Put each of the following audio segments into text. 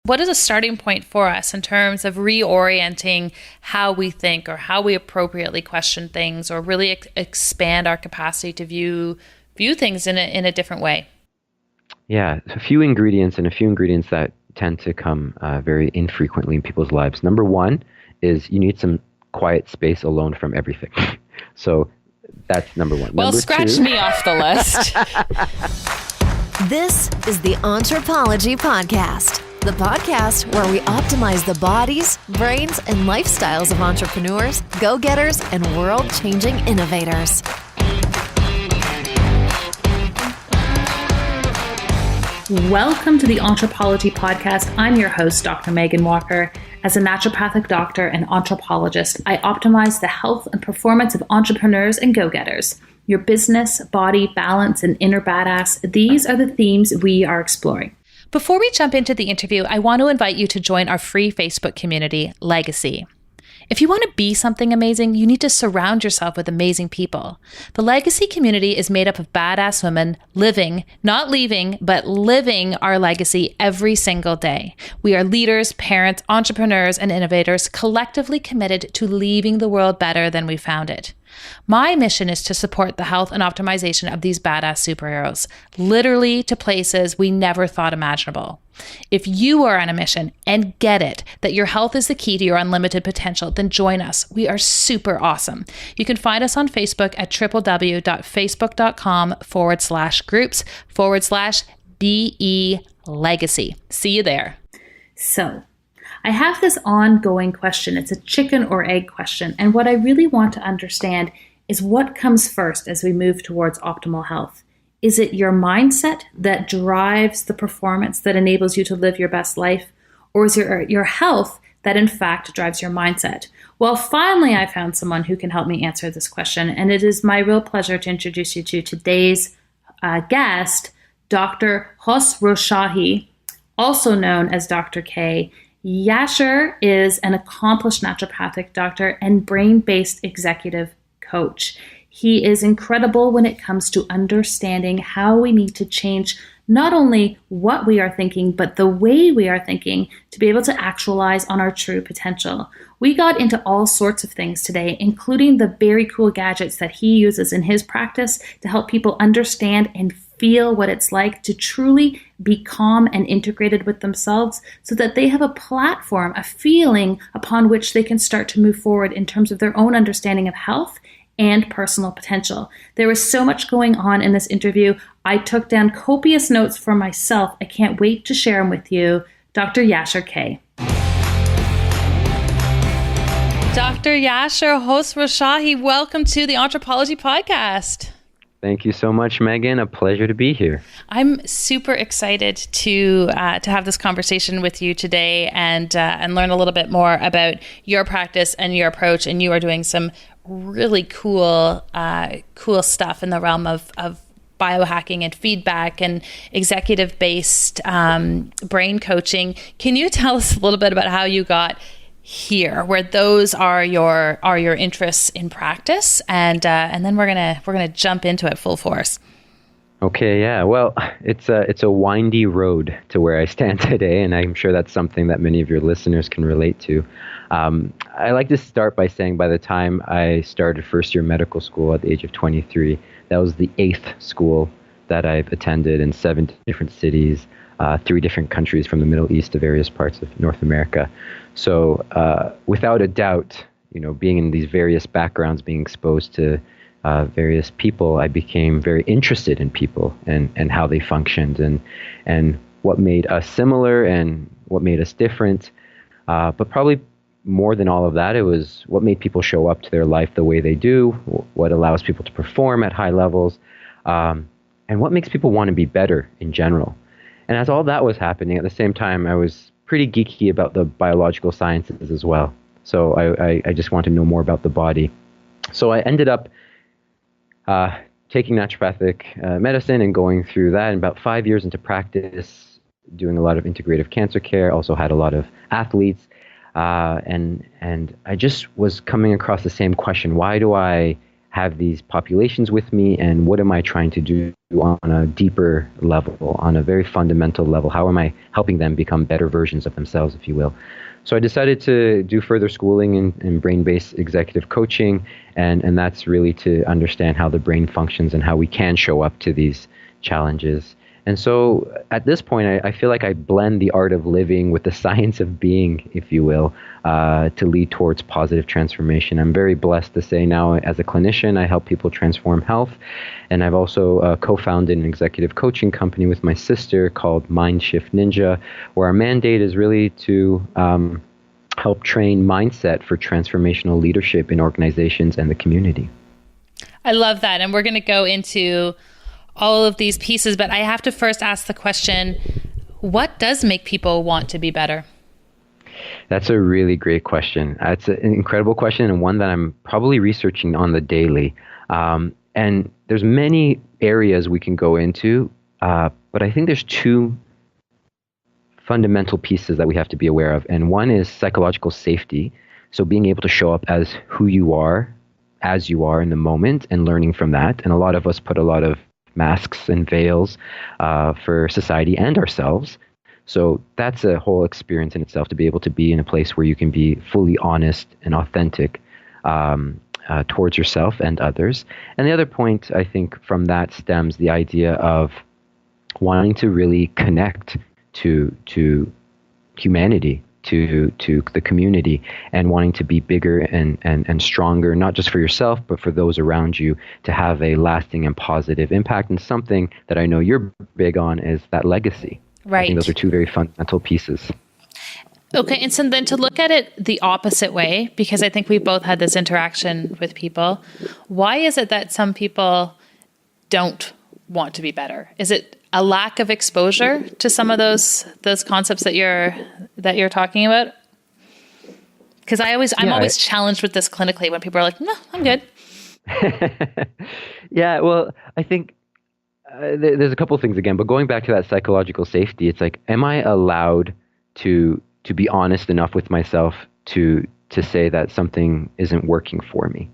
What is a starting point for us in terms of reorienting how we think or how we appropriately question things or really expand our capacity to view things in a different way? Yeah, a few ingredients that tend to come very infrequently in people's lives. Number one is you need some quiet space alone from everything. So that's number one. Well, number scratch two, me off the list. This is the Entrepology Podcast, the podcast where we optimize the bodies, brains, and lifestyles of entrepreneurs, go-getters, and world-changing innovators. Welcome to the Entrepology Podcast. I'm your host, Dr. Megan Walker. As a naturopathic doctor and anthropologist, I optimize the health and performance of entrepreneurs and go-getters. Your business, body, balance, and inner badass, these are the themes we are exploring. Before we jump into the interview, I want to invite you to join our free Facebook community, Legacy. If you want to be something amazing, you need to surround yourself with amazing people. The Legacy community is made up of badass women living, not leaving, but living our legacy every single day. We are leaders, parents, entrepreneurs, and innovators collectively committed to leaving the world better than we found it. My mission is to support the health and optimization of these badass superheroes, literally to places we never thought imaginable. If you are on a mission and get it that your health is the key to your unlimited potential, then join us. We are super awesome. You can find us on Facebook at www.facebook.com/groups/BE Legacy. See you there. So, I have this ongoing question. It's a chicken or egg question. And what I really want to understand is what comes first as we move towards optimal health. Is it your mindset that drives the performance that enables you to live your best life? Or is it your health that in fact drives your mindset? Well, finally, I found someone who can help me answer this question. And it is my real pleasure to introduce you to today's guest, Dr. Khosroshahi, also known as Dr. K. Yashar is an accomplished naturopathic doctor and brain-based executive coach. He is incredible when it comes to understanding how we need to change not only what we are thinking, but the way we are thinking to be able to actualize on our true potential. We got into all sorts of things today, including the very cool gadgets that he uses in his practice to help people understand and feel what it's like to truly be calm and integrated with themselves so that they have a platform, a feeling upon which they can start to move forward in terms of their own understanding of health and personal potential. There was so much going on in this interview. I took down copious notes for myself. I can't wait to share them with you. Dr. Yashar K. Dr. Yashar Khosroshahi, welcome to the Entrepology Podcast. thank you so much, Megan. A pleasure to be here. I'm super excited to have this conversation with you today and learn a little bit more about your practice and your approach. And you are doing some really cool stuff in the realm of biohacking and feedback and executive-based brain coaching. Can you tell us a little bit about how you got here, where those are your interests in practice, and then we're gonna jump into it full force. Okay, yeah. Well, it's a windy road to where I stand today, and I'm sure that's something that many of your listeners can relate to. I like to start by saying by the time I started first year medical school at the age of 23, that was the 8th school that I've attended in 7 different cities, 3 different countries from the Middle East to various parts of North America. So without a doubt, being in these various backgrounds, being exposed to various people, I became very interested in people and how they functioned and what made us similar and what made us different. But probably more than all of that, it was what made people show up to their life the way they do, what allows people to perform at high levels, and what makes people want to be better in general. And as all that was happening, at the same time, I was pretty geeky about the biological sciences as well. So I just wanted to know more about the body. So I ended up taking naturopathic medicine and going through that. And about 5 years into practice, doing a lot of integrative cancer care, also had a lot of athletes. And I just was coming across the same question. Why do I have these populations with me, and what am I trying to do on a deeper level, on a very fundamental level? How am I helping them become better versions of themselves, if you will? So I decided to do further schooling in brain-based executive coaching, and that's really to understand how the brain functions and how we can show up to these challenges. And so at this point, I feel like I blend the art of living with the science of being, if you will, to lead towards positive transformation. I'm very blessed to say now, as a clinician, I help people transform health. And I've also co-founded an executive coaching company with my sister called Mind Shift Ninja, where our mandate is really to help train mindset for transformational leadership in organizations and the community. I love that. And we're going to go into all of these pieces, but I have to first ask the question, what does make people want to be better? That's a really great question. It's an incredible question, and one that I'm probably researching on the daily. And there's many areas we can go into, but I think there's two fundamental pieces that we have to be aware of. And one is psychological safety. So being able to show up as who you are, as you are in the moment, and learning from that. And a lot of us put a lot of masks and veils for society and ourselves. So that's a whole experience in itself, to be able to be in a place where you can be fully honest and authentic towards yourself and others. And the other point, I think, from that stems the idea of wanting to really connect to humanity, to the community, and wanting to be bigger and stronger, not just for yourself, but for those around you, to have a lasting and positive impact. And something that I know you're big on is that legacy. Right. I think those are two very fundamental pieces. Okay, and so then to look at it the opposite way, because I think we both had this interaction with people, why is it that some people don't want to be better? Is it a lack of exposure to some of those concepts that you're talking about? Because I'm always challenged with this clinically when people are like, no, I'm good. Yeah, well, I think there's a couple of things again, but going back to that psychological safety, it's like, am I allowed to be honest enough with myself to say that something isn't working for me?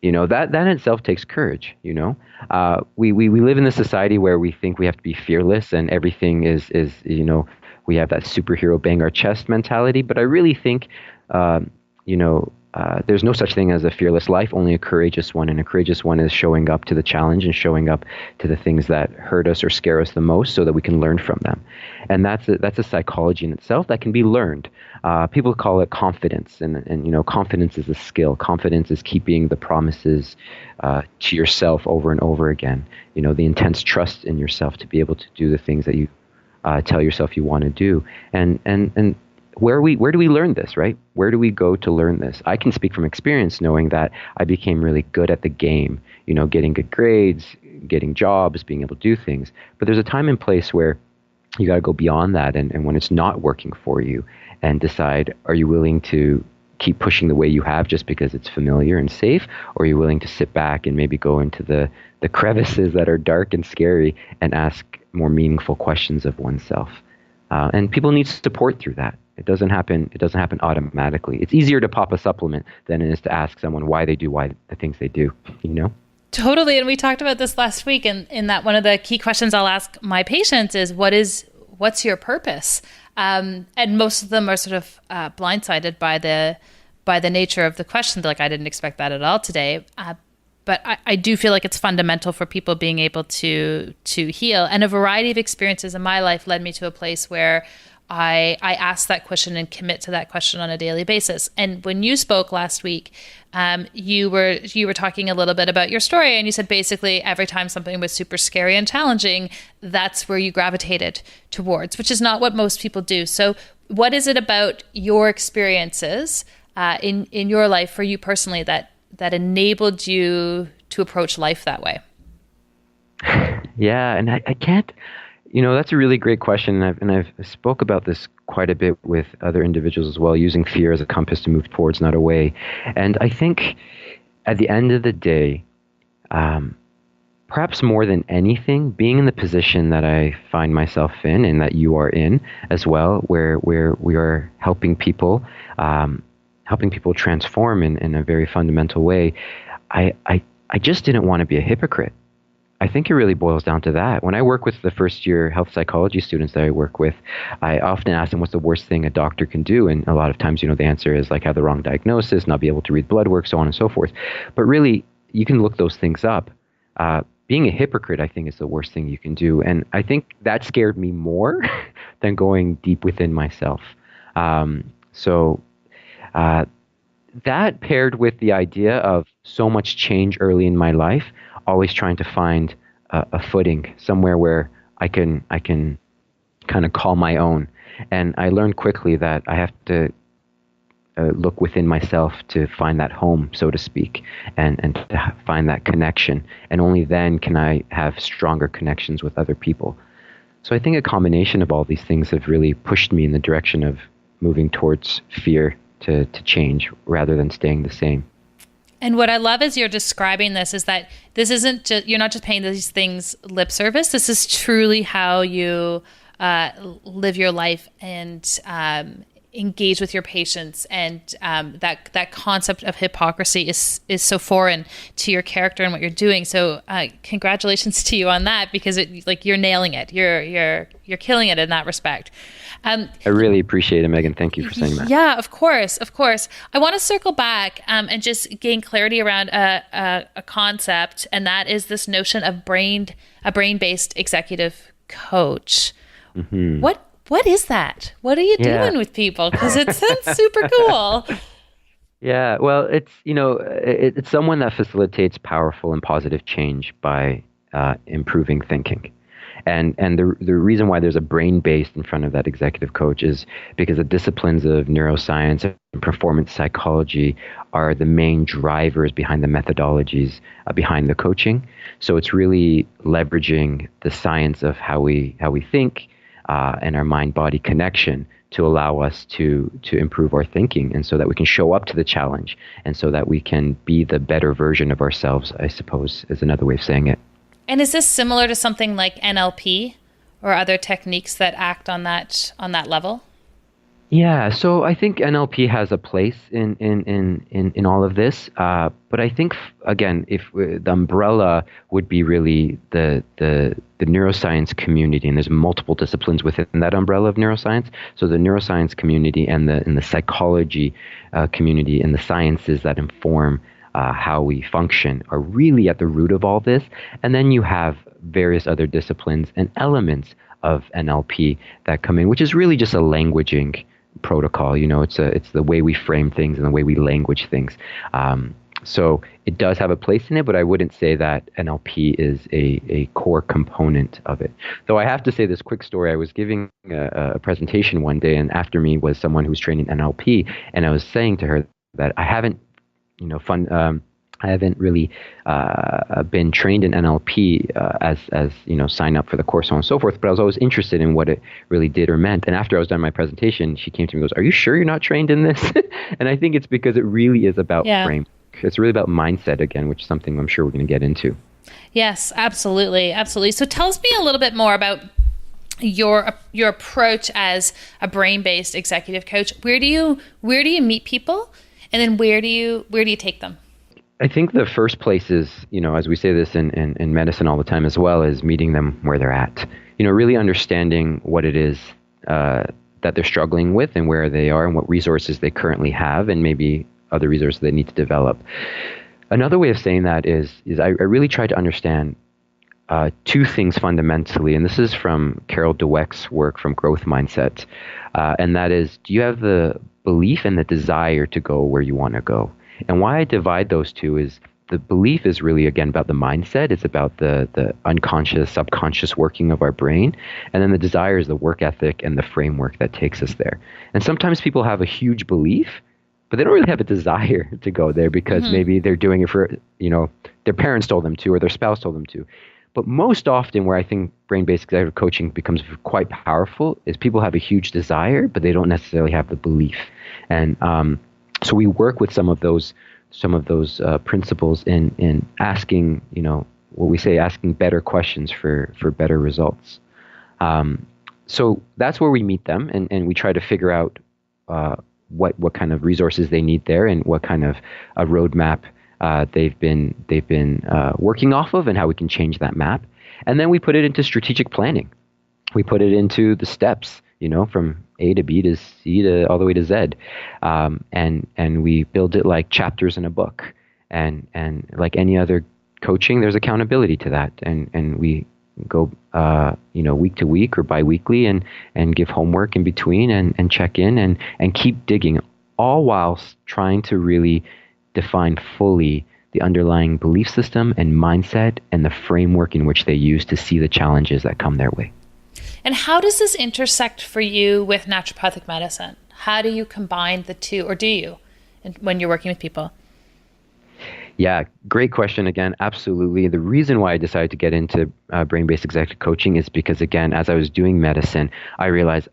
You know, that in itself takes courage, you know. We live in a society where we think we have to be fearless and everything is you know, we have that superhero bang our chest mentality. But I really think, there's no such thing as a fearless life, only a courageous one. And a courageous one is showing up to the challenge and showing up to the things that hurt us or scare us the most so that we can learn from them. And that's a psychology in itself that can be learned. People call it confidence. And you know, confidence is a skill. Confidence is keeping the promises to yourself over and over again. You know, the intense trust in yourself to be able to do the things that you tell yourself you want to do. And where do we learn this, right? Where do we go to learn this? I can speak from experience, knowing that I became really good at the game, you know, getting good grades, getting jobs, being able to do things. But there's a time and place where you got to go beyond that, and when it's not working for you, and decide, are you willing to keep pushing the way you have just because it's familiar and safe, or are you willing to sit back and maybe go into the crevices that are dark and scary and ask more meaningful questions of oneself? And people need support through that. It doesn't happen automatically. It's easier to pop a supplement than it is to ask someone why they do the things they do, you know? Totally. And we talked about this last week, and in that one of the key questions I'll ask my patients is, what's your purpose? And most of them are sort of blindsided by the nature of the question. They're like, I didn't expect that at all today. But I do feel like it's fundamental for people being able to heal. And a variety of experiences in my life led me to a place where I ask that question and commit to that question on a daily basis. And when you spoke last week, you were talking a little bit about your story, and you said basically every time something was super scary and challenging, that's where you gravitated towards, which is not what most people do. So what is it about your experiences in your life for you personally that enabled you to approach life that way? Yeah, and I can't. You know, that's a really great question, and I've spoke about this quite a bit with other individuals as well, using fear as a compass to move towards, not away. And I think at the end of the day, perhaps more than anything, being in the position that I find myself in, and that you are in as well, where we are helping people transform in a very fundamental way, I I just didn't want to be a hypocrite. I think it really boils down to that. When I work with the first year health psychology students that I work with, I often ask them what's the worst thing a doctor can do. And a lot of times, the answer is like have the wrong diagnosis, not be able to read blood work, so on and so forth. But really, you can look those things up. Being a hypocrite, I think, is the worst thing you can do. And I think that scared me more than going deep within myself. That paired with the idea of so much change early in my life, always trying to find a footing somewhere where I can kind of call my own. And I learned quickly that I have to look within myself to find that home, so to speak, and to find that connection. And only then can I have stronger connections with other people. So I think a combination of all these things have really pushed me in the direction of moving towards fear to change rather than staying the same. And what I love as you're describing this is that this isn't just, you're not just paying these things lip service. This is truly how you live your life and engage with your patients. And that concept of hypocrisy is so foreign to your character and what you're doing. So congratulations to you on that, because you're nailing it. You're killing it in that respect. I really appreciate it, Megan. Thank you for saying that. Yeah, of course. I want to circle back and just gain clarity around a concept, and that is this notion of a brain-based executive coach. Mm-hmm. What is that? What are you doing with people? Because it sounds super cool. Yeah, well, it's someone that facilitates powerful and positive change by improving thinking. And the reason why there's a brain based in front of that executive coach is because the disciplines of neuroscience and performance psychology are the main drivers behind the methodologies behind the coaching. So it's really leveraging the science of how we think and our mind-body connection to allow us to improve our thinking, and so that we can show up to the challenge, and so that we can be the better version of ourselves, I suppose, is another way of saying it. And is this similar to something like NLP or other techniques that act on that level? Yeah, so I think NLP has a place in all of this, but I think again, if the umbrella would be really the neuroscience community, and there's multiple disciplines within that umbrella of neuroscience. So the neuroscience community and the psychology community and the sciences that inform how we function are really at the root of all this. And then you have various other disciplines and elements of NLP that come in, which is really just a languaging protocol. It's the way we frame things and the way we language things. So it does have a place in it, but I wouldn't say that NLP is a core component of it. Though I have to say this quick story. I was giving a presentation one day, and after me was someone who was training NLP, and I was saying to her that I haven't really been trained in NLP as sign up for the course, so on and so forth. But I was always interested in what it really did or meant. And after I was done my presentation, she came to me and goes, "Are you sure you're not trained in this?" And I think it's because it really is about frame. It's really about mindset again, which is something I'm sure we're going to get into. Yes, absolutely. So tell me a little bit more about your approach as a brain-based executive coach. Where do you meet people, and then where do you take them? I think the first place is, as we say this in medicine all the time as well, is meeting them where they're at. Really understanding what it is that they're struggling with and where they are and what resources they currently have, and maybe other resources they need to develop. Another way of saying that is I really try to understand two things fundamentally, and this is from Carol Dweck's work from Growth Mindset, and that is, do you have the belief and the desire to go where you want to go? And why I divide those two is the belief is really, again, about the mindset. It's about the unconscious, subconscious working of our brain. And then the desire is the work ethic and the framework that takes us there. And sometimes people have a huge belief, but they don't really have a desire to go there because maybe they're doing it for, their parents told them to or their spouse told them to. But most often where I think brain-based executive coaching becomes quite powerful is people have a huge desire, but they don't necessarily have the belief. And so we work with some of those principles in asking, what we say, asking better questions for better results. So that's where we meet them, and we try to figure out what kind of resources they need there and what kind of a roadmap they've been working off of, and how we can change that map. And then we put it into strategic planning. We put it into the steps, from A to B to C to all the way to Z, and we build it like chapters in a book. And like any other coaching, there's accountability to that, and we go week to week or bi-weekly and give homework in between and check in and keep digging, all while trying to really define fully the underlying belief system and mindset and the framework in which they use to see the challenges that come their way. And how does this intersect for you with naturopathic medicine? How do you combine the two, or do you, when you're working with people? Yeah, great question again. Absolutely. The reason why I decided to get into brain-based executive coaching is because, again, as I was doing medicine, I realized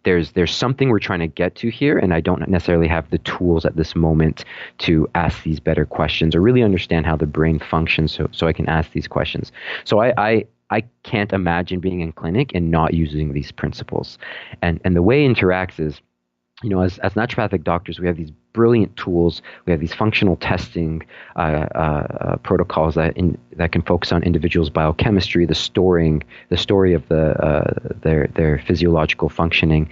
there's something we're trying to get to here, and I don't necessarily have the tools at this moment to ask these better questions or really understand how the brain functions so I can ask these questions. So I can't imagine being in clinic and not using these principles. And the way it interacts is, as naturopathic doctors, we have these brilliant tools. We have these functional testing protocols that can focus on individuals' biochemistry, the story of their physiological functioning.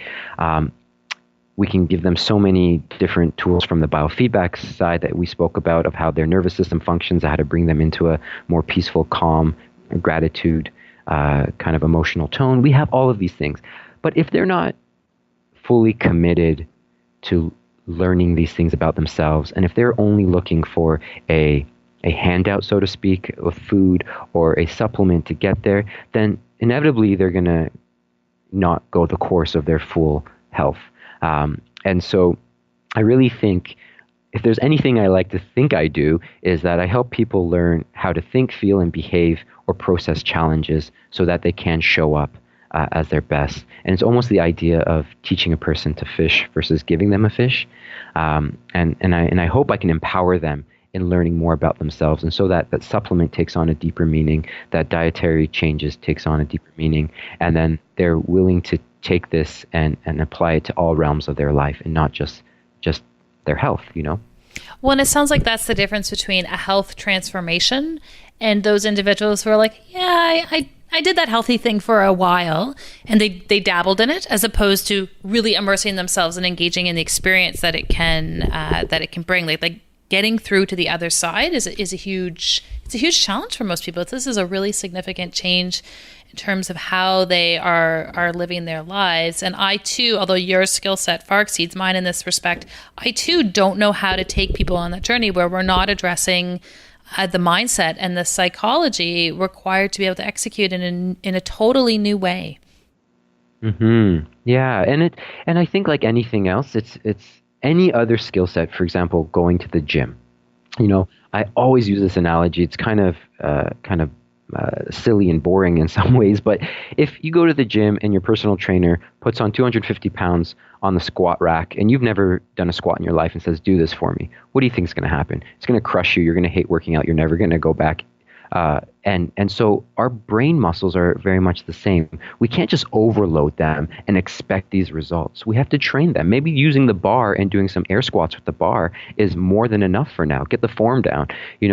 We can give them so many different tools from the biofeedback side that we spoke about, of how their nervous system functions, how to bring them into a more peaceful, calm, gratitude kind of emotional tone. We have all of these things. But if they're not fully committed to learning these things about themselves, and if they're only looking for a handout, so to speak, of food or a supplement to get there, then inevitably they're going to not go the course of their full health. And so I really think, if there's anything I like to think I do, is that I help people learn how to think, feel, and behave or process challenges so that they can show up as their best. And it's almost the idea of teaching a person to fish versus giving them a fish. And I hope I can empower them in learning more about themselves, and so that supplement takes on a deeper meaning, that dietary changes takes on a deeper meaning, and then they're willing to take this and apply it to all realms of their life and not just their health, Well, and it sounds like that's the difference between a health transformation and those individuals who are like, yeah, I did that healthy thing for a while, and they dabbled in it, as opposed to really immersing themselves and engaging in the experience that it can bring. Like getting through to the other side is a huge challenge for most people. This is a really significant change in terms of how they are living their lives. And I too, although your skill set far exceeds mine in this respect, I too don't know how to take people on that journey where we're not addressing the mindset and the psychology required to be able to execute in a totally new way. Mm-hmm. Yeah, and I think, like anything else, it's any other skill set. For example, going to the gym. I always use this analogy. It's kind of silly and boring in some ways, but if you go to the gym and your personal trainer puts on 250 pounds on the squat rack, and you've never done a squat in your life, and says, do this for me, what do you think is going to happen? It's going to crush you. You're going to hate working out. You're never going to go back. And so our brain muscles are very much the same. We can't just overload them and expect these results. We have to train them. Maybe using the bar and doing some air squats with the bar is more than enough for now. Get the form down.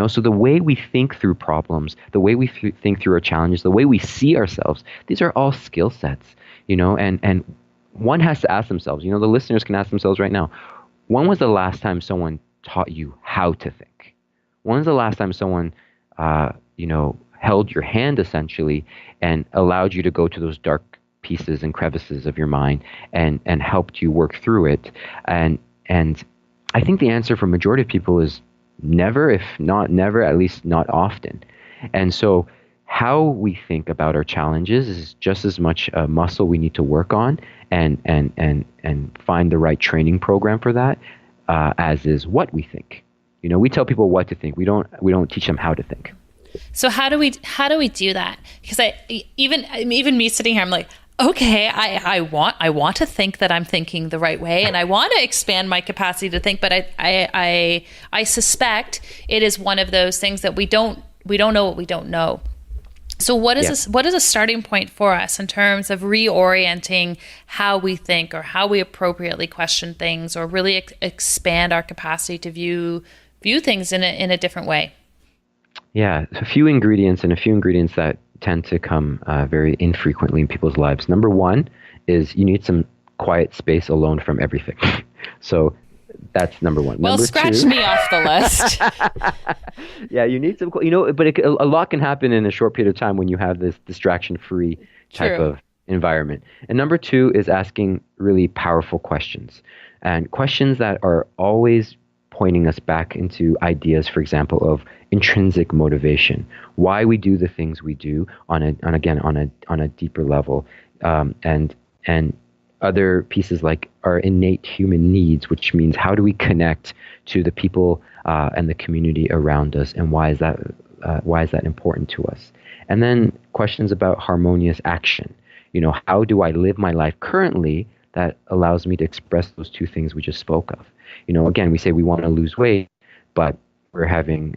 So the way we think through problems, the way we think through our challenges, the way we see ourselves, these are all skill sets, and one has to ask themselves, the listeners can ask themselves right now, when was the last time someone taught you how to think? When was the last time someone held your hand essentially and allowed you to go to those dark pieces and crevices of your mind and helped you work through it? And I think the answer for majority of people is never, if not never, at least not often. And so how we think about our challenges is just as much a muscle we need to work on and find the right training program for that, as is what we think. We tell people what to think. We don't teach them how to think. So how do we do that? Because even me sitting here, I'm like, okay, I want to think that I'm thinking the right way, and I want to expand my capacity to think, but I suspect it is one of those things that we don't know what we don't know. So what is a starting point for us in terms of reorienting how we think or how we appropriately question things, or really expand our capacity to view view things in a different way. Yeah, a few ingredients that tend to come very infrequently in people's lives. Number one is you need some quiet space alone from everything. So that's number one. Well, number scratch two, me off the list. Yeah, you need some, but a lot can happen in a short period of time when you have this distraction-free type True. of environment. And number two is asking really powerful questions, and questions that are always pointing us back into ideas, for example, of intrinsic motivation, why we do the things we do on a deeper level, and other pieces like our innate human needs, which means how do we connect to the people and the community around us, and why is that important to us? And then questions about harmonious action. How do I live my life currently that allows me to express those two things we just spoke of? Again, we say we want to lose weight, but we're having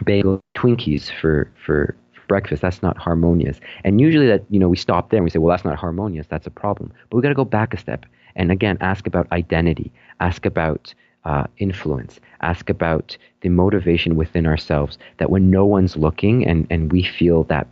bagel Twinkies for breakfast. That's not harmonious. And usually that, we stop there and we say, well, that's not harmonious. That's a problem. But we got to go back a step. And again, ask about identity, ask about influence, ask about the motivation within ourselves, that when no one's looking and we feel that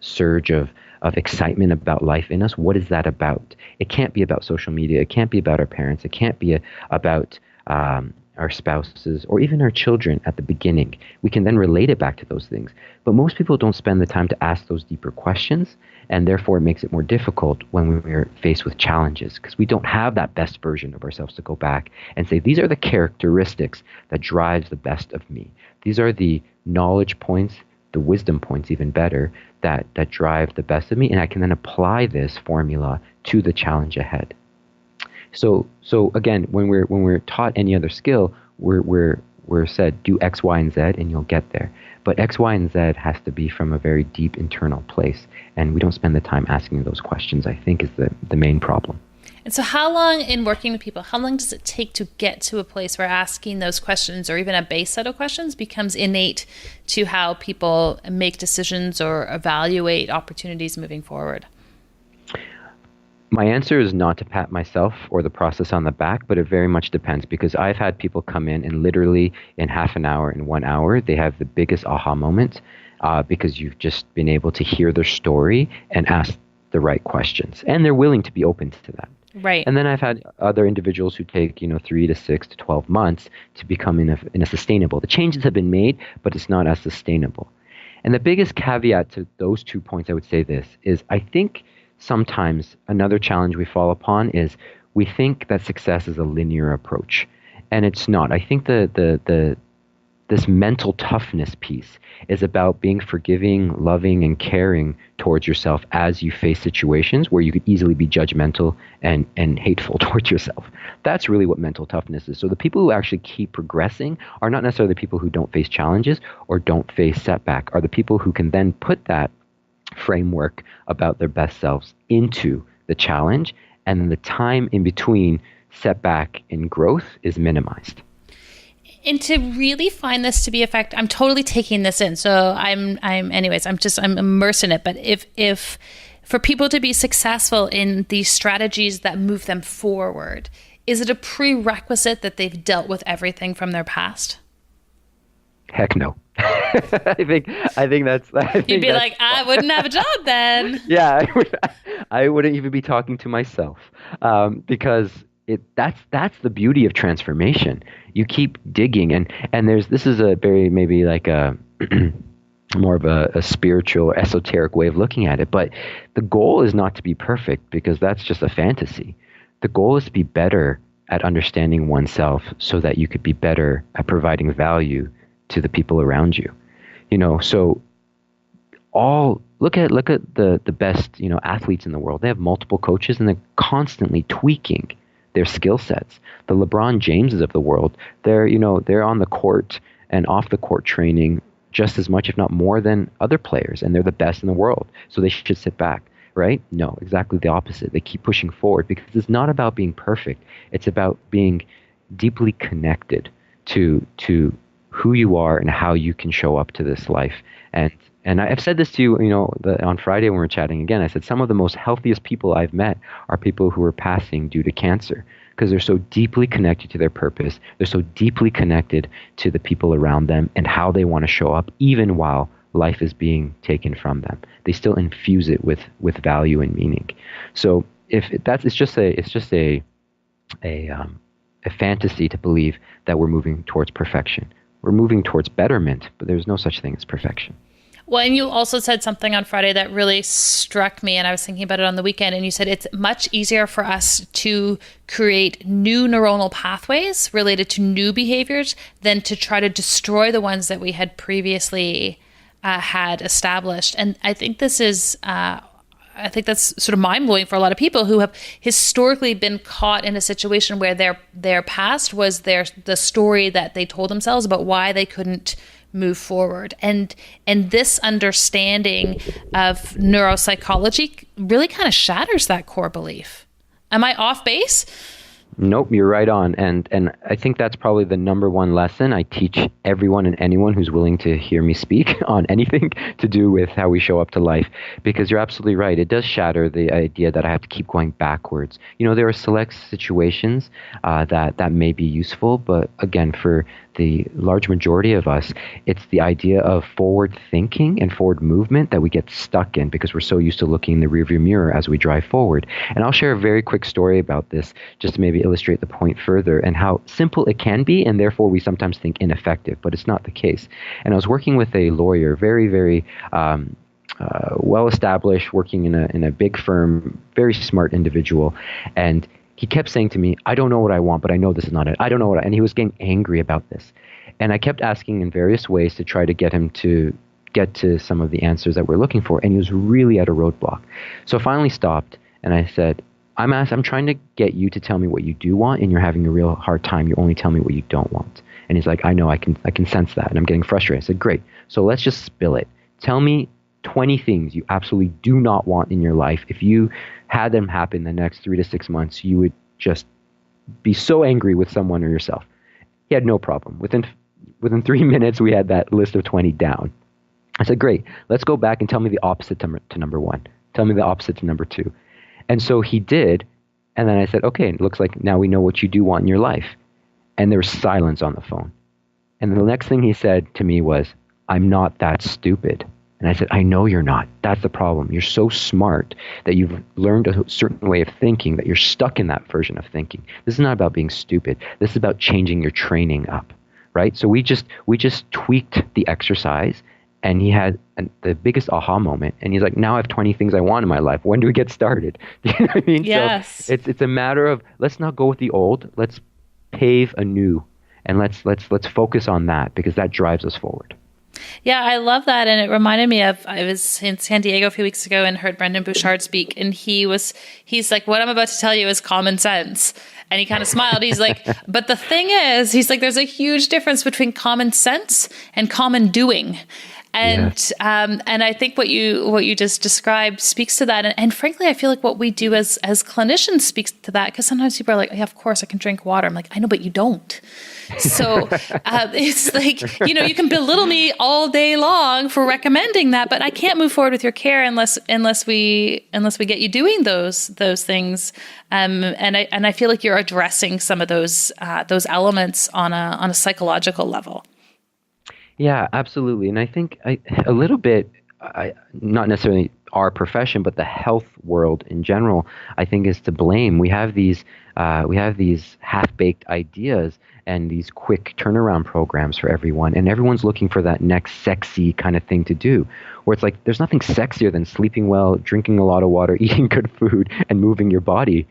surge of excitement about life in us, what is that about? It can't be about social media. It can't be about our parents. It can't be about our spouses or even our children at the beginning. We can then relate it back to those things. But most people don't spend the time to ask those deeper questions, and therefore it makes it more difficult when we're faced with challenges, because we don't have that best version of ourselves to go back and say, these are the characteristics that drives the best of me. These are the knowledge points, the wisdom points even better, that drive the best of me, and I can then apply this formula to the challenge ahead. So again, when we're taught any other skill, we're said do X, Y, and Z, and you'll get there. But X, Y, and Z has to be from a very deep internal place, and we don't spend the time asking those questions, I think, is the main problem. And so how long, in working with people, how long does it take to get to a place where asking those questions, or even a base set of questions, becomes innate to how people make decisions or evaluate opportunities moving forward? My answer is not to pat myself or the process on the back, but it very much depends, because I've had people come in and literally in half an hour, in 1 hour, they have the biggest aha moment because you've just been able to hear their story and ask the right questions, and they're willing to be open to that. Right. And then I've had other individuals who take 3 to 6 to 12 months to become in a sustainable. The changes have been made, but it's not as sustainable. And the biggest caveat to those 2 points, I would say this, is I think sometimes another challenge we fall upon is we think that success is a linear approach, and it's not. I think this mental toughness piece is about being forgiving, loving, and caring towards yourself as you face situations where you could easily be judgmental and hateful towards yourself. That's really what mental toughness is. So the people who actually keep progressing are not necessarily the people who don't face challenges or don't face setback, are the people who can then put that framework about their best selves into the challenge, and then the time in between setback and growth is minimized. And to really find this to be effective, I'm totally taking this in. So I'm immersed in it. But if for people to be successful in these strategies that move them forward, is it a prerequisite that they've dealt with everything from their past? Heck no. I think that's. You'd be like, I wouldn't have a job then. Yeah, I wouldn't even be talking to myself, because that's the beauty of transformation. You keep digging, and this is a very maybe like a more of a spiritual, esoteric way of looking at it. But the goal is not to be perfect, because that's just a fantasy. The goal is to be better at understanding oneself, so that you could be better at providing value to the people around you. So look at the best athletes in the world. They have multiple coaches, and they're constantly tweaking their skill sets. The LeBron Jameses of the world, they're on the court and off the court training just as much, if not more, than other players, and they're the best in the world. So they should sit back, right? No, exactly the opposite. They keep pushing forward, because it's not about being perfect. It's about being deeply connected to who you are and how you can show up to this life, and And I've said this to you, on Friday when we were chatting again, I said some of the most healthiest people I've met are people who are passing due to cancer because they're so deeply connected to their purpose. They're so deeply connected to the people around them and how they want to show up, even while life is being taken from them. They still infuse it with value and meaning. So it's just a fantasy to believe that we're moving towards perfection. We're moving towards betterment, but there's no such thing as perfection. Well, and you also said something on Friday that really struck me, and I was thinking about it on the weekend, and you said it's much easier for us to create new neuronal pathways related to new behaviors than to try to destroy the ones that we had previously had established. And I think this is... I think that's sort of mind-blowing for a lot of people who have historically been caught in a situation where their past was the story that they told themselves about why they couldn't move forward. And this understanding of neuropsychology really kind of shatters that core belief. Am I off base? Nope, you're right on. And I think that's probably the number one lesson I teach everyone and anyone who's willing to hear me speak on anything to do with how we show up to life. Because you're absolutely right. It does shatter the idea that I have to keep going backwards. There are select situations that may be useful. But again, for the large majority of us, it's the idea of forward thinking and forward movement that we get stuck in because we're so used to looking in the rearview mirror as we drive forward. And I'll share a very quick story about this just to maybe illustrate the point further and how simple it can be, and therefore we sometimes think ineffective, but it's not the case. And I was working with a lawyer, very, very well established, working in a big firm, very smart individual, and he kept saying to me, I don't know what I want, but I know this is not it. I don't know and he was getting angry about this. And I kept asking in various ways to try to get him to get to some of the answers that we're looking for. And he was really at a roadblock. So I finally stopped and I said, I'm trying to get you to tell me what you do want, and you're having a real hard time. You only tell me what you don't want. And he's like, I know, I can sense that. And I'm getting frustrated. I said, great. So let's just spill it. Tell me 20 things you absolutely do not want in your life. If you had them happen the next 3 to 6 months, you would just be so angry with someone or yourself. He had no problem. Within 3 minutes, we had that list of 20 down. I said, great, let's go back and tell me the opposite to number one. Tell me the opposite to number two. And so he did. And then I said, okay, it looks like now we know what you do want in your life. And there was silence on the phone. And the next thing he said to me was, I'm not that stupid. And I said, I know you're not. That's the problem. You're so smart that you've learned a certain way of thinking that you're stuck in that version of thinking. This is not about being stupid. This is about changing your training up, right? So we just tweaked the exercise, and he had the biggest aha moment. And he's like, now I have 20 things I want in my life. When do we get started? Do you know what I mean? Yes. So it's a matter of, let's not go with the old. Let's pave anew, and let's focus on that, because that drives us forward. Yeah, I love that. And it reminded me of, I was in San Diego a few weeks ago and heard Brendan Bouchard speak. And he's like, what I'm about to tell you is common sense. And he kind of smiled. He's like, but the thing is, he's like, there's a huge difference between common sense and common doing. And yes. And I think what you just described speaks to that. And frankly, I feel like what we do as clinicians speaks to that, because sometimes people are like, yeah, of course I can drink water. I'm like, I know, but you don't. So it's like, you can belittle me all day long for recommending that, but I can't move forward with your care unless we get you doing those things. And I feel like you're addressing some of those elements on a psychological level. Yeah, absolutely. And I think a little bit, not necessarily our profession, but the health world in general, I think is to blame. We have these half-baked ideas and these quick turnaround programs for everyone. And everyone's looking for that next sexy kind of thing to do, where it's like, there's nothing sexier than sleeping well, drinking a lot of water, eating good food, and moving your body,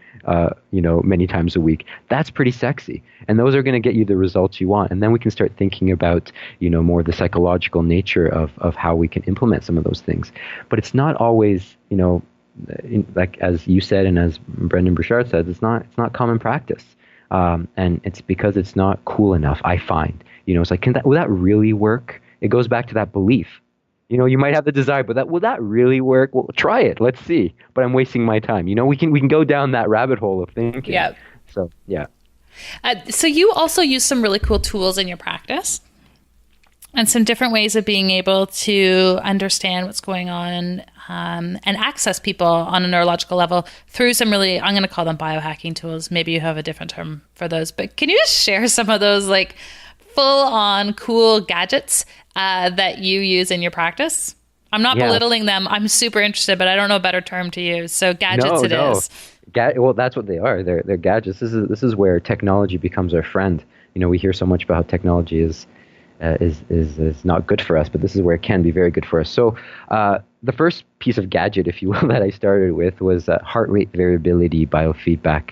many times a week. That's pretty sexy. And those are going to get you the results you want. And then we can start thinking about, more the psychological nature of how we can implement some of those things. But it's not always, like as you said, and as Brendan Bouchard said, it's not common practice. And it's because it's not cool enough, I find. It's like, will that really work? It goes back to that belief. You might have the desire, but will that really work? Well, try it. Let's see. But I'm wasting my time. We can go down that rabbit hole of thinking. Yeah. So, yeah. So you also use some really cool tools in your practice. And some different ways of being able to understand what's going on and access people on a neurological level through some really, I'm going to call them biohacking tools. Maybe you have a different term for those, but can you just share some of those like full on cool gadgets that you use in your practice? I'm not belittling them. I'm super interested, but I don't know a better term to use. So gadgets is. Well, that's what they are. They're gadgets. This is where technology becomes our friend. We hear so much about how technology is not good for us, but this is where it can be very good for us. So the first piece of gadget, if you will, that I started with was heart rate variability biofeedback,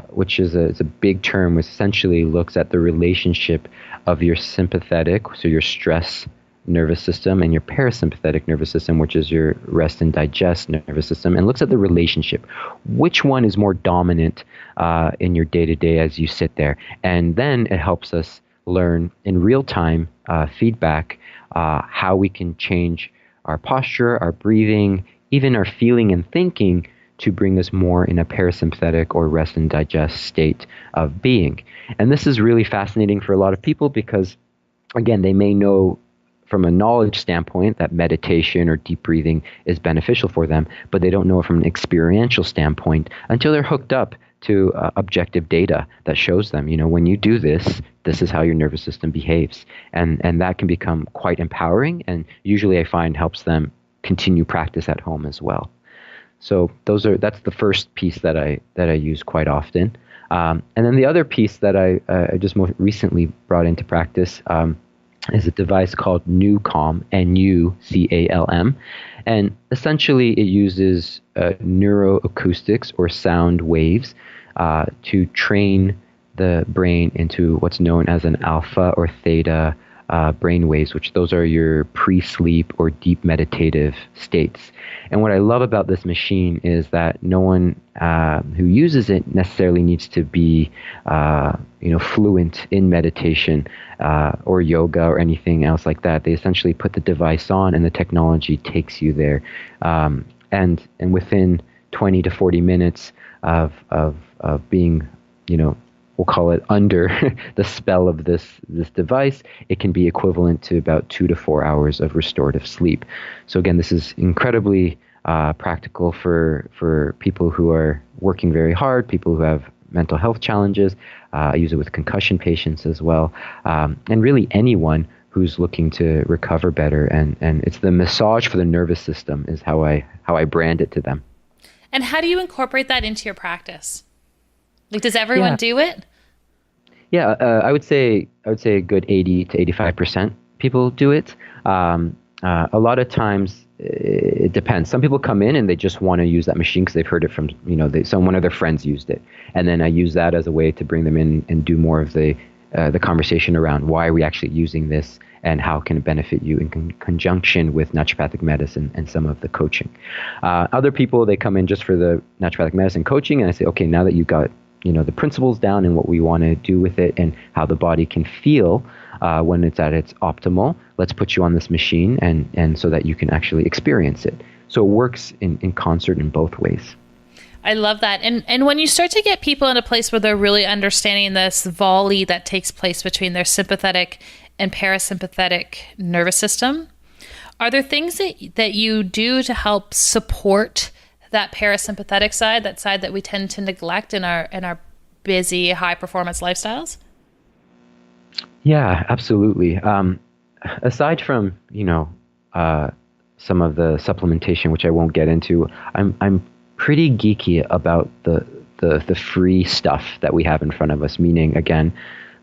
which is it's a big term, which essentially looks at the relationship of your sympathetic, so your stress nervous system, and your parasympathetic nervous system, which is your rest and digest nervous system, and looks at the relationship. Which one is more dominant in your day-to-day as you sit there? And then it helps us learn in real-time feedback how we can change our posture, our breathing, even our feeling and thinking to bring us more in a parasympathetic or rest and digest state of being. And this is really fascinating for a lot of people because, again, they may know from a knowledge standpoint that meditation or deep breathing is beneficial for them, but they don't know it from an experiential standpoint until they're hooked up to objective data that shows them, when you do this, this is how your nervous system behaves. And that can become quite empowering, and usually I find helps them continue practice at home as well. So that's the first piece that I use quite often. And then the other piece that I just most recently brought into practice is a device called NuCalm, NuCalm. And essentially it uses neuroacoustics or sound waves to train the brain into what's known as an alpha or theta brain waves, which those are your pre-sleep or deep meditative states. And what I love about this machine is that no one who uses it necessarily needs to be fluent in meditation or yoga or anything else like that. They essentially put the device on and the technology takes you there. And within 20 to 40 minutes of being, we'll call it under the spell of this device, it can be equivalent to about 2 to 4 hours of restorative sleep. So again, this is incredibly practical for people who are working very hard, people who have mental health challenges. I use it with concussion patients as well, and really anyone who's looking to recover better. And it's the massage for the nervous system is how I brand it to them. And how do you incorporate that into your practice? Like, does everyone do it? Yeah, I would say a good 80 to 85% people do it. A lot of times it depends. Some people come in and they just want to use that machine because they've heard it from, one of their friends used it. And then I use that as a way to bring them in and do more of the conversation around why are we actually using this and how can it benefit you in conjunction with naturopathic medicine and some of the coaching. Other people, they come in just for the naturopathic medicine coaching, and I say, okay, now that you've got the principles down and what we want to do with it and how the body can feel when it's at its optimal, let's put you on this machine and so that you can actually experience it. So it works in concert in both ways. I love that. And when you start to get people in a place where they're really understanding this volley that takes place between their sympathetic and parasympathetic nervous system, are there things that you do to help support that parasympathetic side, that side that we tend to neglect in our busy, high performance lifestyles? Yeah, absolutely. Aside from some of the supplementation, which I won't get into, I'm pretty geeky about the free stuff that we have in front of us. Meaning, again,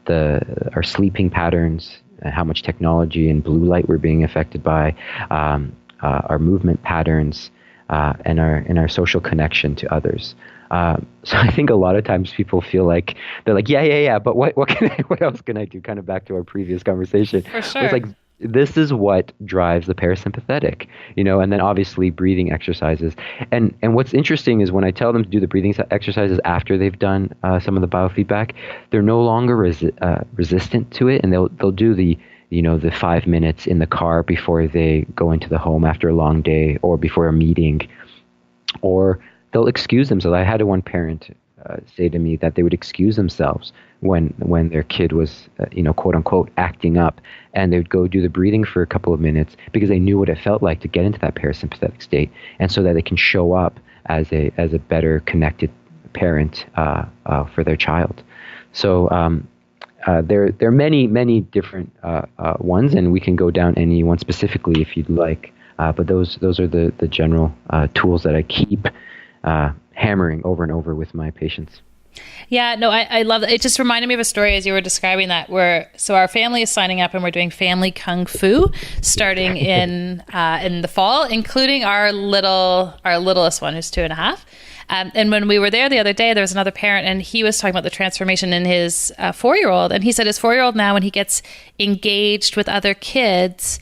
our sleeping patterns, how much technology and blue light we're being affected by, our movement patterns. And our social connection to others. So I think a lot of times people feel like they're like, yeah, but what else can I do? Kind of back to our previous conversation. For sure. It's like, this is what drives the parasympathetic, and then obviously breathing exercises. And what's interesting is when I tell them to do the breathing exercises after they've done some of the biofeedback, they're no longer resistant to it, and they'll do the 5 minutes in the car before they go into the home after a long day or before a meeting, or they'll excuse themselves. I had one parent say to me that they would excuse themselves when their kid was, quote unquote, acting up, and they would go do the breathing for a couple of minutes because they knew what it felt like to get into that parasympathetic state, and so that they can show up as a better connected parent for their child. So there are many different ones, and we can go down any one specifically if you'd like. But those are the general tools that I keep hammering over and over with my patients. Yeah, no, I love that. It just reminded me of a story as you were describing that, so our family is signing up and we're doing family kung fu starting in the fall, including our littlest one who's 2.5. And when we were there the other day, there was another parent, and he was talking about the transformation in his 4-year-old. And he said his 4-year-old now, when he gets engaged with other kids,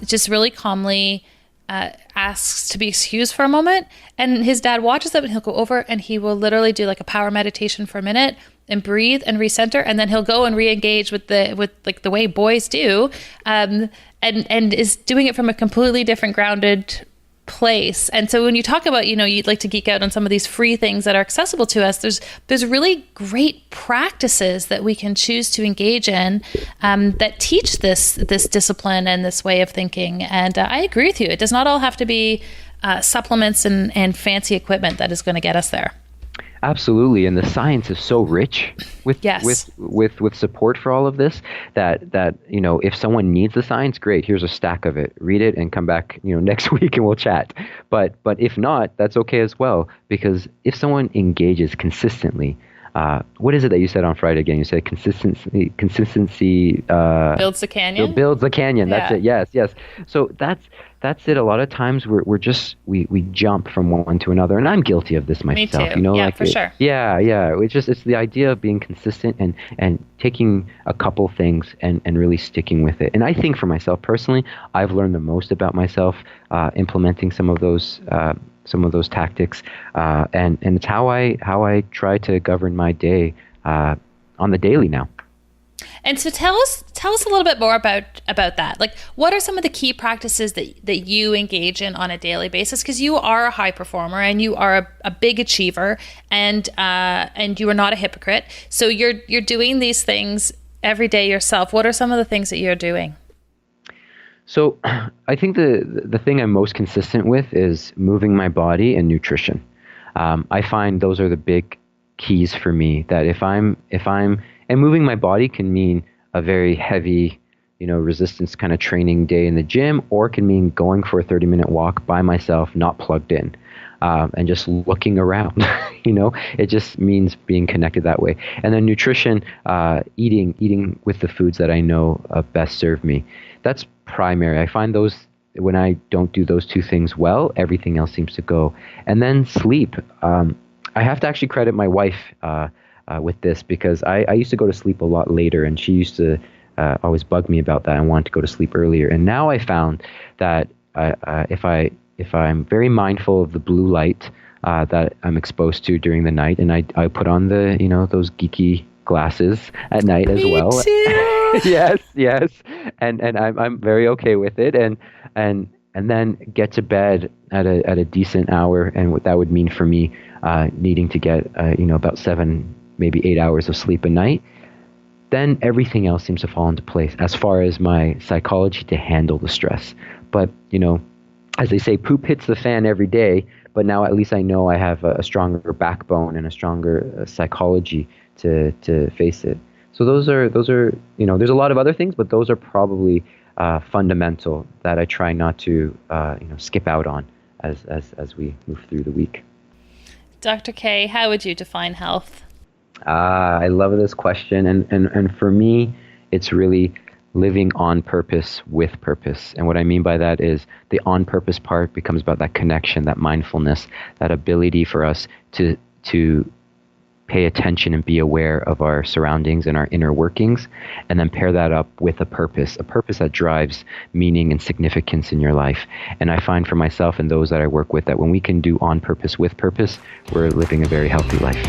just really calmly asks to be excused for a moment. And his dad watches them, and he'll go over and he will literally do like a power meditation for a minute and breathe and recenter. And then he'll go and re-engage with the way boys do, and is doing it from a completely different grounded place. And so when you talk about, you'd like to geek out on some of these free things that are accessible to us, there's really great practices that we can choose to engage in that teach this discipline and this way of thinking. And I agree with you. It does not all have to be supplements and fancy equipment that is going to get us there. Absolutely, and the science is so rich with support for all of this that if someone needs the science, great. Here's a stack of it. Read it and come back next week and we'll chat. But if not, that's okay as well, because if someone engages consistently, what is it that you said on Friday again? You said consistency builds the canyon. Builds the canyon. That's it. Yes. So that's it. A lot of times we jump from one to another, and I'm guilty of this myself. Me too. Yeah, for sure. Yeah. It's the idea of being consistent and taking a couple things and really sticking with it. And I think for myself personally, I've learned the most about myself implementing some of those tactics, and it's how I try to govern my day on the daily now. And so tell us a little bit more about that. Like, what are some of the key practices that you engage in on a daily basis? Because you are a high performer and you are a big achiever, and you are not a hypocrite. So you're doing these things every day yourself. What are some of the things that you're doing? So I think the thing I'm most consistent with is moving my body and nutrition. I find those are the big keys for me. That if I'm and moving my body can mean a very heavy, resistance kind of training day in the gym, or it can mean going for a 30-minute walk by myself, not plugged in, and just looking around. It just means being connected that way. And then nutrition, eating with the foods that I know best serve me. That's primary. I find those, when I don't do those two things well, everything else seems to go. And then sleep. I have to actually credit my wife with this, because I used to go to sleep a lot later, and she used to always bug me about that. I wanted to go to sleep earlier. And now I found that if I'm very mindful of the blue light that I'm exposed to during the night, and I put on the those geeky glasses at night as well. Me too. yes, and I'm very okay with it, and then get to bed at a decent hour, and what that would mean for me needing to get about 7, maybe 8 hours of sleep a night. Then everything else seems to fall into place as far as my psychology to handle the stress. But as they say, poop hits the fan every day. But now at least I know I have a stronger backbone and a stronger psychology to face it. So those are there's a lot of other things, but those are probably fundamental that I try not to skip out on as we move through the week. Dr. K, how would you define health? I love this question, and for me, it's really living on purpose with purpose. And what I mean by that is the on purpose part becomes about that connection, that mindfulness, that ability for us to pay attention and be aware of our surroundings and our inner workings, and then pair that up with a purpose that drives meaning and significance in your life. And I find for myself and those that I work with that when we can do on purpose with purpose, we're living a very healthy life.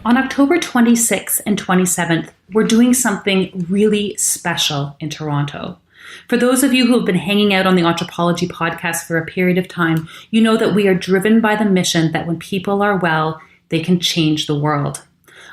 On October 26th and 27th, we're doing something really special in Toronto. For those of you who have been hanging out on the Entrepology podcast for a period of time, you know that we are driven by the mission that when people are well, they can change the world.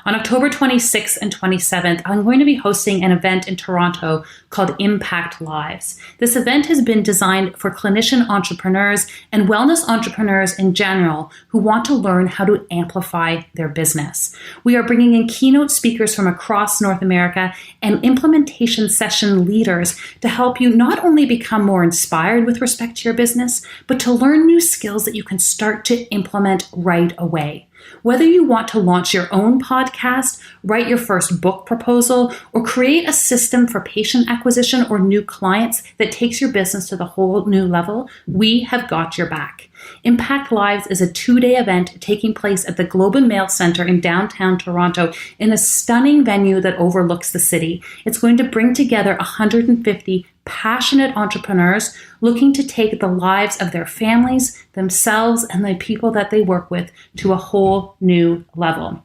On October 26th and 27th, I'm going to be hosting an event in Toronto called Impact Lives. This event has been designed for clinician entrepreneurs and wellness entrepreneurs in general who want to learn how to amplify their business. We are bringing in keynote speakers from across North America and implementation session leaders to help you not only become more inspired with respect to your business, but to learn new skills that you can start to implement right away. Whether you want to launch your own podcast, write your first book proposal, or create a system for patient acquisition or new clients that takes your business to the whole new level, we have got your back. Impact Lives is a 2-day event taking place at the Globe and Mail Centre in downtown Toronto in a stunning venue that overlooks the city. It's going to bring together 150 passionate entrepreneurs looking to take the lives of their families, themselves, and the people that they work with to a whole new level.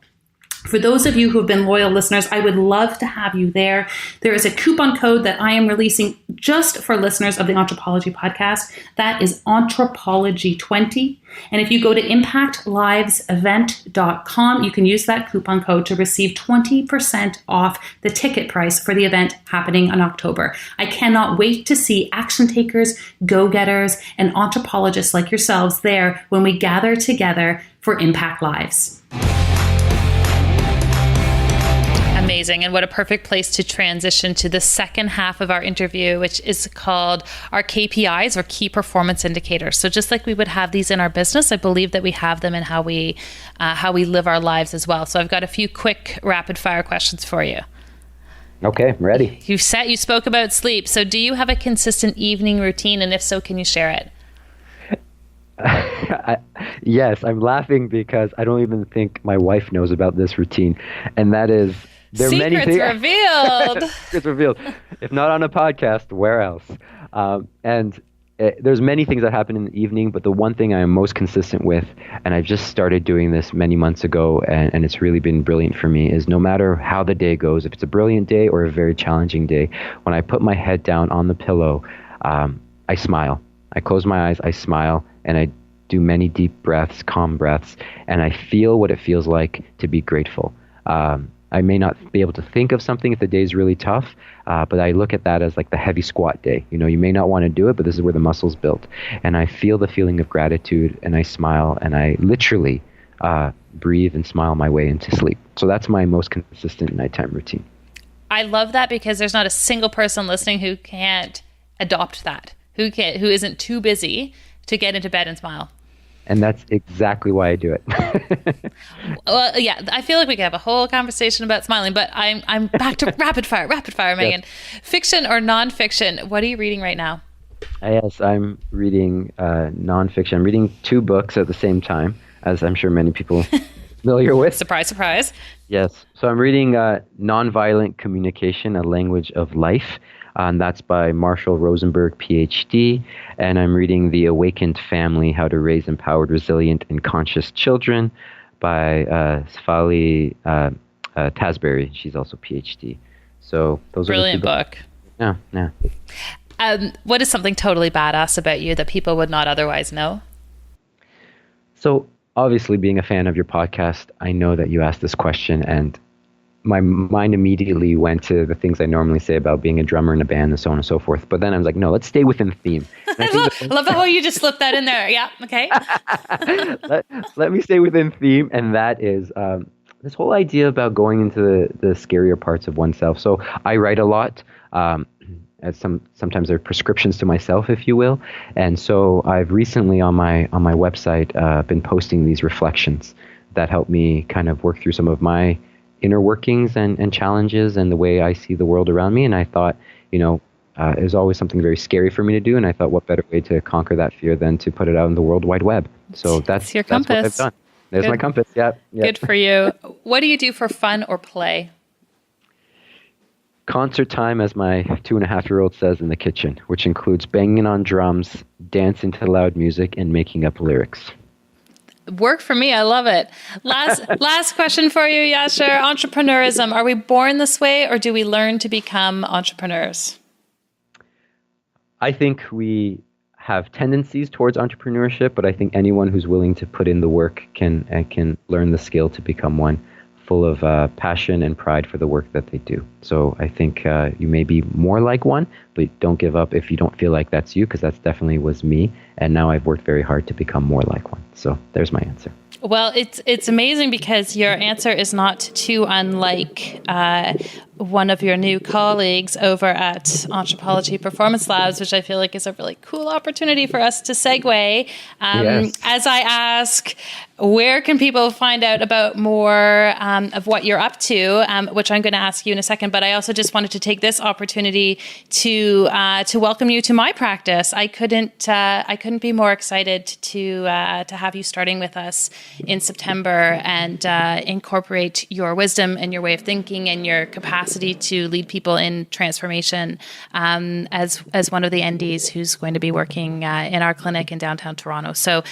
For those of you who have been loyal listeners, I would love to have you there. There is a coupon code that I am releasing just for listeners of the Entrepology podcast. That is Entrepology20. And if you go to impactlivesevent.com, you can use that coupon code to receive 20% off the ticket price for the event happening in October. I cannot wait to see action takers, go-getters, and anthropologists like yourselves there when we gather together for Impact Lives. Amazing. And what a perfect place to transition to the second half of our interview, which is called our KPIs, or key performance indicators. So just like we would have these in our business, I believe that we have them in how we live our lives as well. So I've got a few quick rapid fire questions for you. Okay, I'm ready. You spoke about sleep. So do you have a consistent evening routine? And if so, can you share it? Yes, I'm laughing because I don't even think my wife knows about this routine. And that is, there are many things revealed. Secrets revealed. If not on a podcast, where else? There's many things that happen in the evening, but the one thing I am most consistent with, and I've just started doing this many months ago, and it's really been brilliant for me, is no matter how the day goes, if it's a brilliant day or a very challenging day, when I put my head down on the pillow, I smile. I close my eyes, I smile, and I do many deep breaths, calm breaths, and I feel what it feels like to be grateful. I may not be able to think of something if the day is really tough, but I look at that as like the heavy squat day. You know, you may not want to do it, but this is where the muscle's built. And I feel the feeling of gratitude, and I smile, and I literally breathe and smile my way into sleep. So that's my most consistent nighttime routine. I love that because there's not a single person listening who can't adopt that, who isn't too busy to get into bed and smile. And that's exactly why I do it. Well, yeah, I feel like we could have a whole conversation about smiling, but I'm back to rapid fire, Megan. Yes. Fiction or nonfiction? What are you reading right now? Yes, I'm reading nonfiction. I'm reading 2 books at the same time, as I'm sure many people are familiar with. Surprise, surprise. Yes. So I'm reading Nonviolent Communication, A Language of Life. And that's by Marshall Rosenberg, PhD. And I'm reading The Awakened Family, How to Raise Empowered, Resilient, and Conscious Children by Sfali Tasbury. She's also PhD. So those brilliant are book. Yeah. What is something totally badass about you that people would not otherwise know? So obviously, being a fan of your podcast, I know that you asked this question, and my mind immediately went to the things I normally say about being a drummer in a band and so on and so forth. But then I was like, no, let's stay within theme. I love how you just slipped that in there. Yeah, okay. let me stay within theme. And that is this whole idea about going into the scarier parts of oneself. So I write a lot. Sometimes they're prescriptions to myself, if you will. And so I've recently on my website been posting these reflections that help me kind of work through some of my inner workings and challenges and the way I see the world around me. And I thought, it was always something very scary for me to do. And I thought, what better way to conquer that fear than to put it out in the World Wide Web? So that's your compass. That's what I've done. There's my compass. Yeah. Good for you. What do you do for fun or play? Concert time, as my 2.5-year-old says, in the kitchen, which includes banging on drums, dancing to loud music, and making up lyrics. Work for me. I love it. Last question for you, Yashar. Entrepreneurism. Are we born this way, or do we learn to become entrepreneurs? I think we have tendencies towards entrepreneurship, but I think anyone who's willing to put in the work can learn the skill to become one, full of passion and pride for the work that they do. So I think you may be more like one, but don't give up if you don't feel like that's you, because that's definitely was me. And now I've worked very hard to become more like one. So there's my answer. Well, it's amazing because your answer is not too unlike one of your new colleagues over at Entrepology Performance Labs, which I feel like is a really cool opportunity for us to segue. Yes. As I ask, where can people find out about more of what you're up to, which I'm going to ask you in a second, but I also just wanted to take this opportunity to welcome you to my practice. I couldn't be more excited to have you starting with us in September and incorporate your wisdom and your way of thinking and your capacity to lead people in transformation as one of the NDs who's going to be working in our clinic in downtown Toronto. So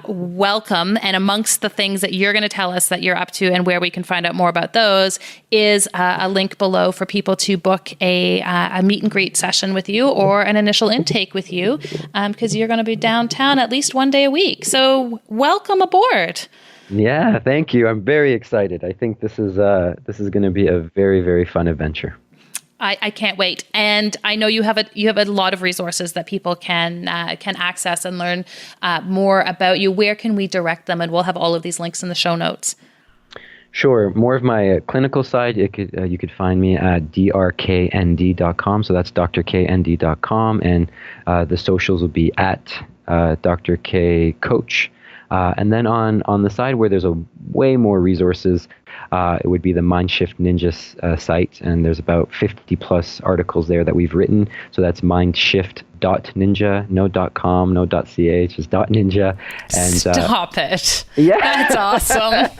welcome. And amongst the things that you're going to tell us that you're up to and where we can find out more about those is a link below for people to book a meet and greet session with you or an initial intake with you because you're going to be downtown at least one day a week. So welcome aboard. Yeah, thank you. I'm very excited. I think this is going to be a very, very fun adventure. I can't wait, and I know you have a lot of resources that people can access and learn more about you. Where can we direct them? And we'll have all of these links in the show notes. Sure. More of my clinical side, you could find me at drknd.com. So that's drknd.com, and the socials will be at Dr. K Coach. And then on the side where there's a way more resources, it would be the Mindshift Ninja site. And there's about 50 plus articles there that we've written. So that's mindshift.ninja, no .com, no .ch, just .ninja. And Stop it. Yeah. That's awesome.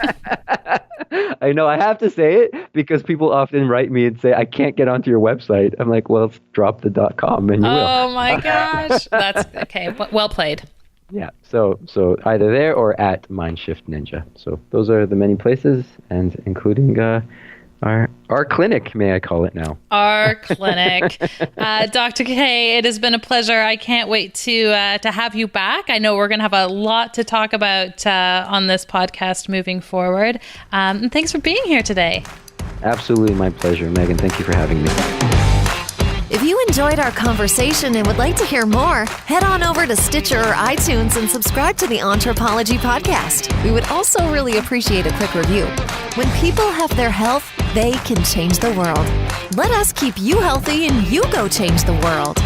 I know, I have to say it because people often write me and say, I can't get onto your website. I'm like, well, drop the .com and you will. Oh my gosh. That's okay. Well played. Yeah, so either there or at Mindshift Ninja. So those are the many places, and including our clinic, may I call it now? Our clinic, Dr. K. It has been a pleasure. I can't wait to have you back. I know we're going to have a lot to talk about on this podcast moving forward. And thanks for being here today. Absolutely, my pleasure, Megan. Thank you for having me. If you enjoyed our conversation and would like to hear more, head on over to Stitcher or iTunes and subscribe to the Entrepology podcast. We would also really appreciate a quick review. When people have their health, they can change the world. Let us keep you healthy and you go change the world.